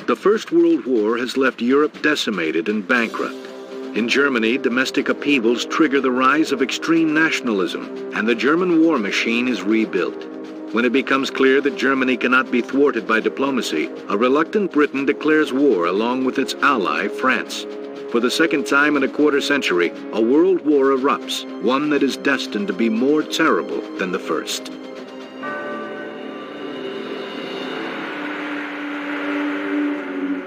The First World War has left Europe decimated and bankrupt. In Germany, domestic upheavals trigger the rise of extreme nationalism, and the German war machine is rebuilt. When it becomes clear that Germany cannot be thwarted by diplomacy, a reluctant Britain declares war along with its ally, France. For the second time in a quarter century, a world war erupts, one that is destined to be more terrible than the first.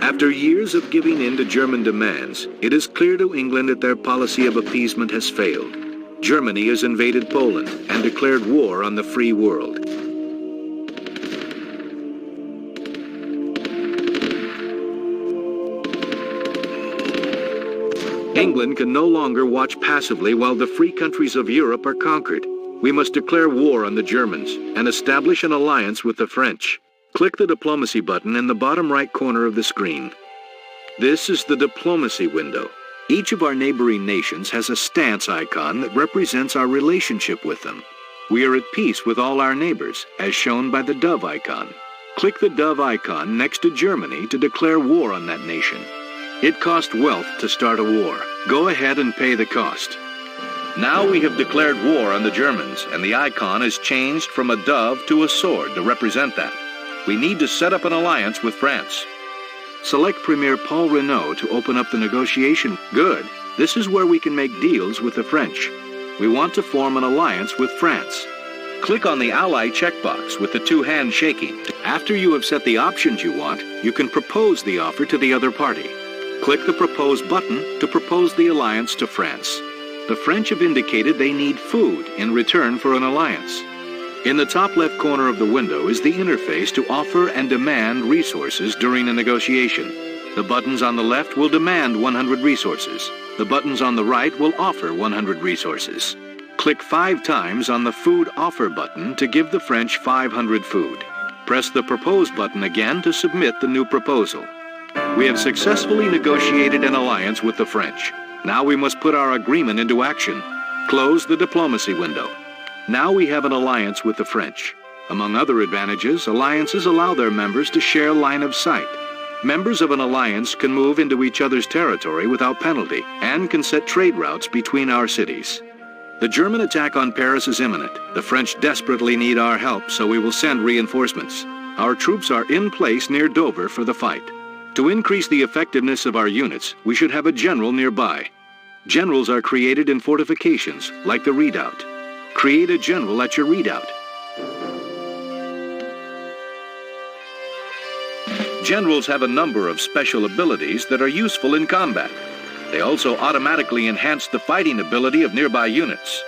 After years of giving in to German demands, it is clear to England that their policy of appeasement has failed. Germany has invaded Poland and declared war on the free world. England can no longer watch passively while the free countries of Europe are conquered. We must declare war on the Germans and establish an alliance with the French. Click the diplomacy button in the bottom right corner of the screen. This is the diplomacy window. Each of our neighboring nations has a stance icon that represents our relationship with them. We are at peace with all our neighbors, as shown by the dove icon. Click the dove icon next to Germany to declare war on that nation. It costs wealth to start a war. Go ahead and pay the cost. Now we have declared war on the Germans, and the icon is changed from a dove to a sword to represent that. We need to set up an alliance with France. Select Premier Paul Renault to open up the negotiation. Good. This is where we can make deals with the French. We want to form an alliance with France. Click on the Ally checkbox with the two hands shaking. After you have set the options you want, you can propose the offer to the other party. Click the Propose button to propose the alliance to France. The French have indicated they need food in return for an alliance. In the top left corner of the window is the interface to offer and demand resources during a negotiation. The buttons on the left will demand 100 resources. The buttons on the right will offer 100 resources. Click 5 times on the Food Offer button to give the French 500 food. Press the Propose button again to submit the new proposal. We have successfully negotiated an alliance with the French. Now we must put our agreement into action. Close the diplomacy window. Now we have an alliance with the French. Among other advantages, alliances allow their members to share line of sight. Members of an alliance can move into each other's territory without penalty and can set trade routes between our cities. The German attack on Paris is imminent. The French desperately need our help, so we will send reinforcements. Our troops are in place near Dover for the fight. To increase the effectiveness of our units, we should have a general nearby. Generals are created in fortifications, like the redoubt. Create a general at your redoubt. Generals have a number of special abilities that are useful in combat. They also automatically enhance the fighting ability of nearby units.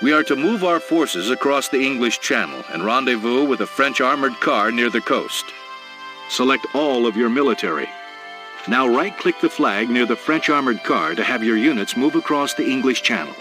We are to move our forces across the English Channel and rendezvous with a French armored car near the coast. Select all of your military. Now right-click the flag near the French armored car to have your units move across the English Channel.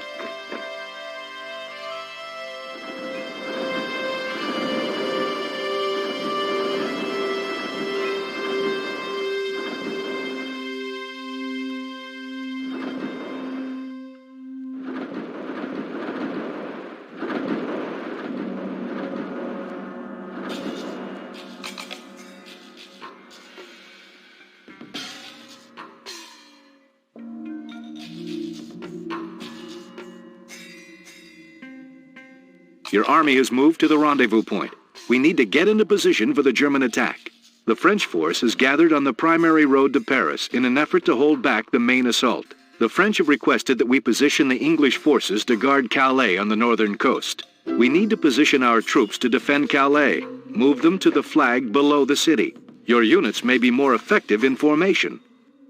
Your army has moved to the rendezvous point. We need to get into position for the German attack. The French force has gathered on the primary road to Paris in an effort to hold back the main assault. The French have requested that we position the English forces to guard Calais on the northern coast. We need to position our troops to defend Calais. Move them to the flag below the city. Your units may be more effective in formation.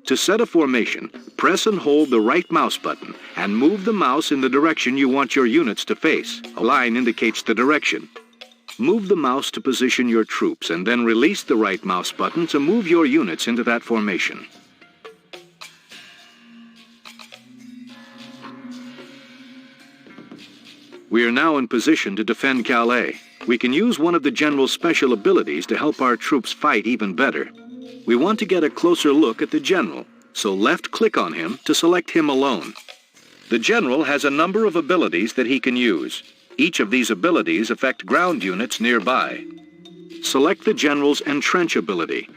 To set a formation, press and hold the right mouse button and move the mouse in the direction you want your units to face. A line indicates the direction. Move the mouse to position your troops and then release the right mouse button to move your units into that formation. We are now in position to defend Calais. We can use one of the general's special abilities to help our troops fight even better. We want to get a closer look at the general, so left-click on him to select him alone. The general has a number of abilities that he can use. Each of these abilities affect ground units nearby. Select the general's entrench ability.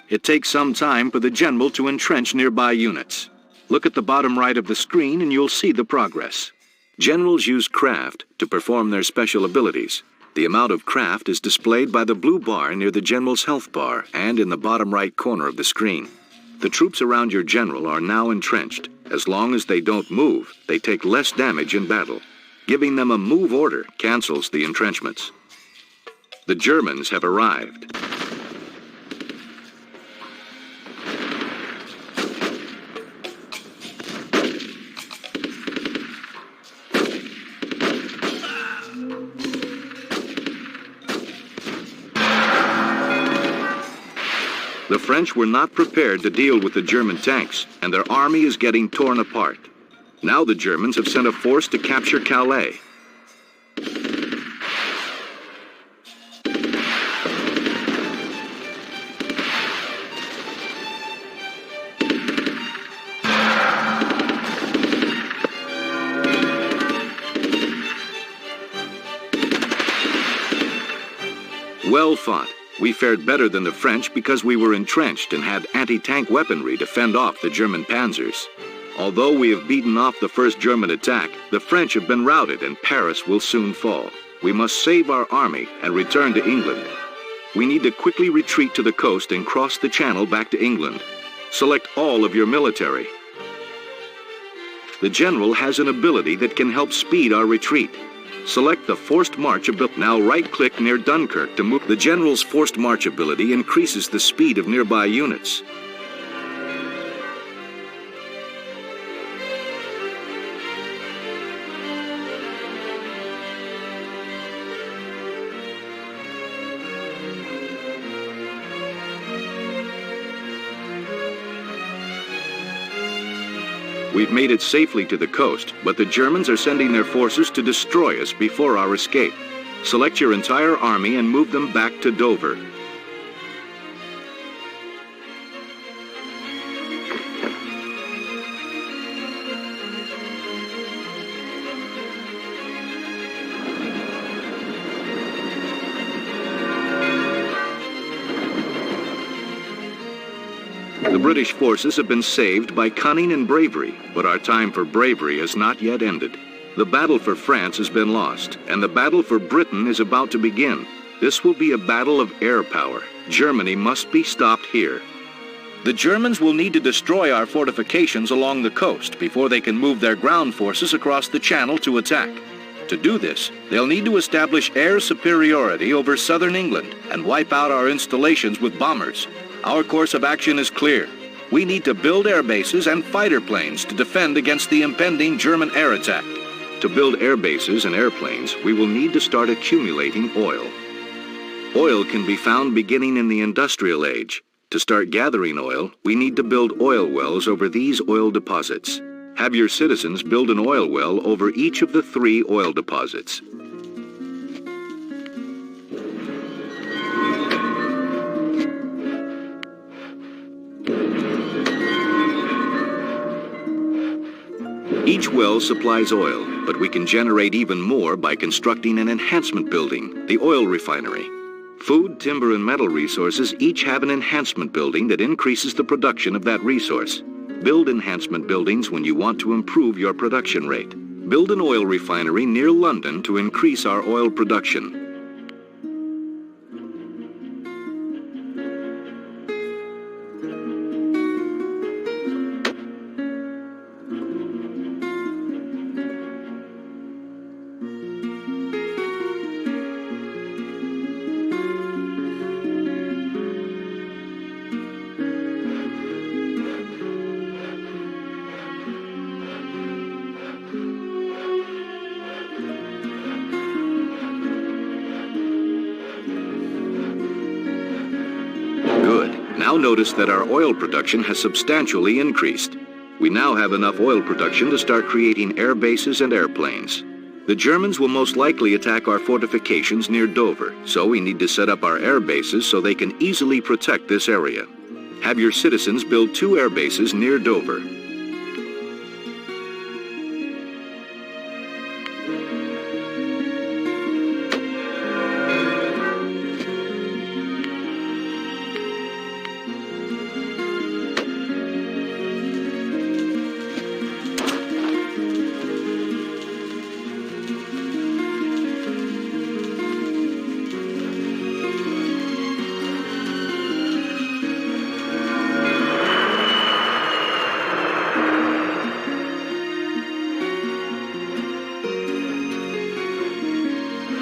It takes some time for the general to entrench nearby units. Look at the bottom right of the screen and you'll see the progress. Generals use craft to perform their special abilities. The amount of craft is displayed by the blue bar near the general's health bar and in the bottom right corner of the screen. The troops around your general are now entrenched. As long as they don't move, they take less damage in battle. Giving them a move order cancels the entrenchments. The Germans have arrived. The French were not prepared to deal with the German tanks, and their army is getting torn apart. Now the Germans have sent a force to capture Calais. Well fought. We fared better than the French because we were entrenched and had anti-tank weaponry to fend off the German panzers. Although we have beaten off the first German attack, the French have been routed and Paris will soon fall. We must save our army and return to England. We need to quickly retreat to the coast and cross the Channel back to England. Select all of your military. The general has an ability that can help speed our retreat. Select the Forced March ability. Now right-click near Dunkirk to move. The general's Forced March ability increases the speed of nearby units. We've made it safely to the coast, but the Germans are sending their forces to destroy us before our escape. Select your entire army and move them back to Dover. The British forces have been saved by cunning and bravery, but our time for bravery has not yet ended. The battle for France has been lost, and the battle for Britain is about to begin. This will be a battle of air power. Germany must be stopped here. The Germans will need to destroy our fortifications along the coast before they can move their ground forces across the Channel to attack. To do this, they'll need to establish air superiority over southern England and wipe out our installations with bombers. Our course of action is clear. We need to build air bases and fighter planes to defend against the impending German air attack. To build air bases and airplanes, we will need to start accumulating oil. Oil can be found beginning in the industrial age. To start gathering oil, we need to build oil wells over these oil deposits. Have your citizens build an oil well over each of the 3 oil deposits. Each well supplies oil, but we can generate even more by constructing an enhancement building, the oil refinery. Food, timber, and metal resources each have an enhancement building that increases the production of that resource. Build enhancement buildings when you want to improve your production rate. Build an oil refinery near London to increase our oil production. Now notice that our oil production has substantially increased. We now have enough oil production to start creating air bases and airplanes. The Germans will most likely attack our fortifications near Dover, so we need to set up our air bases so they can easily protect this area. Have your citizens build 2 air bases near Dover.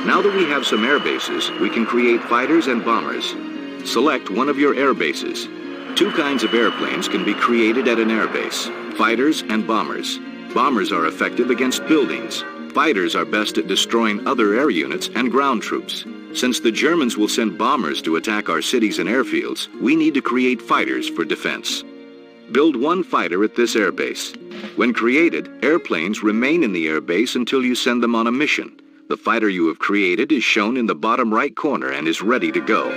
Now that we have some air bases, we can create fighters and bombers. Select one of your air bases. Two kinds of airplanes can be created at an air base: fighters and bombers. Bombers are effective against buildings. Fighters are best at destroying other air units and ground troops. Since the Germans will send bombers to attack our cities and airfields, we need to create fighters for defense. Build one fighter at this airbase. When created, airplanes remain in the airbase until you send them on a mission. The fighter you have created is shown in the bottom right corner and is ready to go.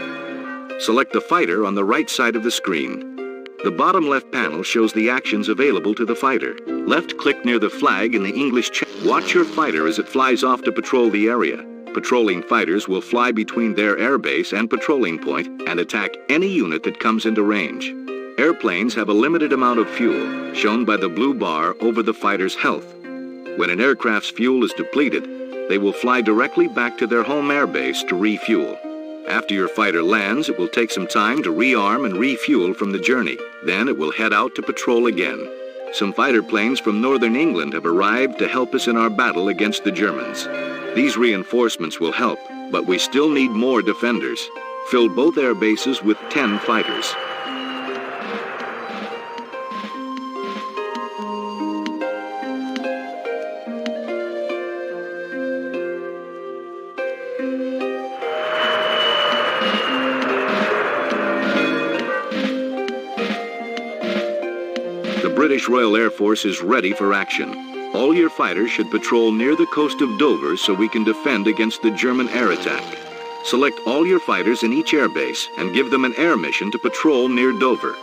Select the fighter on the right side of the screen. The bottom left panel shows the actions available to the fighter. Left-click near the flag in the English chat. Watch your fighter as it flies off to patrol the area. Patrolling fighters will fly between their airbase and patrolling point and attack any unit that comes into range. Airplanes have a limited amount of fuel, shown by the blue bar over the fighter's health. When an aircraft's fuel is depleted, they will fly directly back to their home airbase to refuel. After your fighter lands, it will take some time to rearm and refuel from the journey. Then it will head out to patrol again. Some fighter planes from northern England have arrived to help us in our battle against the Germans. These reinforcements will help, but we still need more defenders. Fill both air bases with 10 fighters. The British Royal Air Force is ready for action. All your fighters should patrol near the coast of Dover so we can defend against the German air attack. Select all your fighters in each airbase and give them an air mission to patrol near Dover.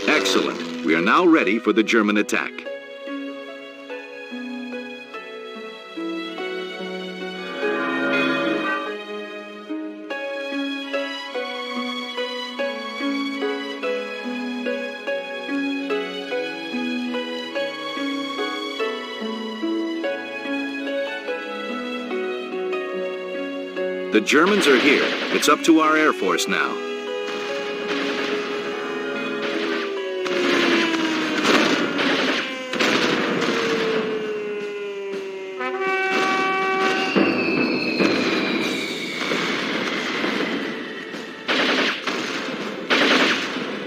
Excellent. We are now ready for the German attack. The Germans are here. It's up to our Air Force now.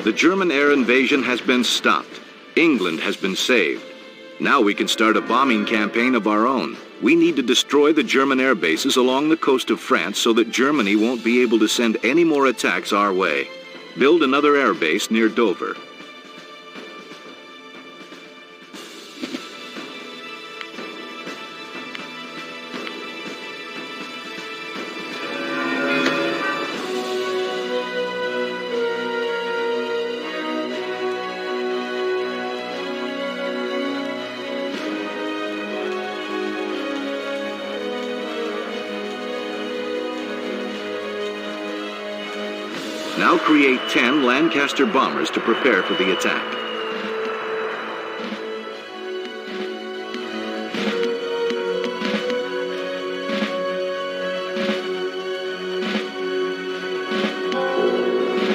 The German air invasion has been stopped. England has been saved. Now we can start a bombing campaign of our own. We need to destroy the German air bases along the coast of France so that Germany won't be able to send any more attacks our way. Build another air base near Dover. Now create 10 Lancaster bombers to prepare for the attack.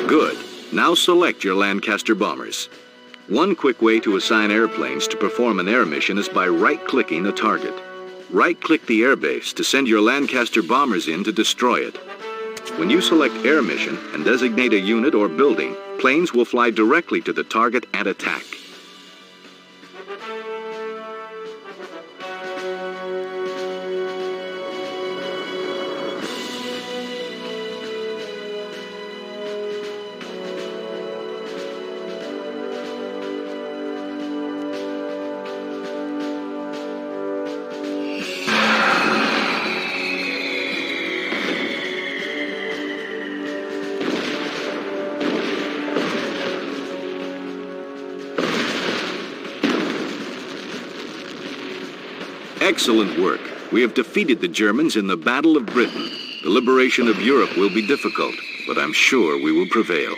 Good. Now select your Lancaster bombers. One quick way to assign airplanes to perform an air mission is by right-clicking a target. Right-click the airbase to send your Lancaster bombers in to destroy it. When you select Air Mission and designate a unit or building, planes will fly directly to the target and attack. Excellent work. We have defeated the Germans in the Battle of Britain. The liberation of Europe will be difficult, but I'm sure we will prevail.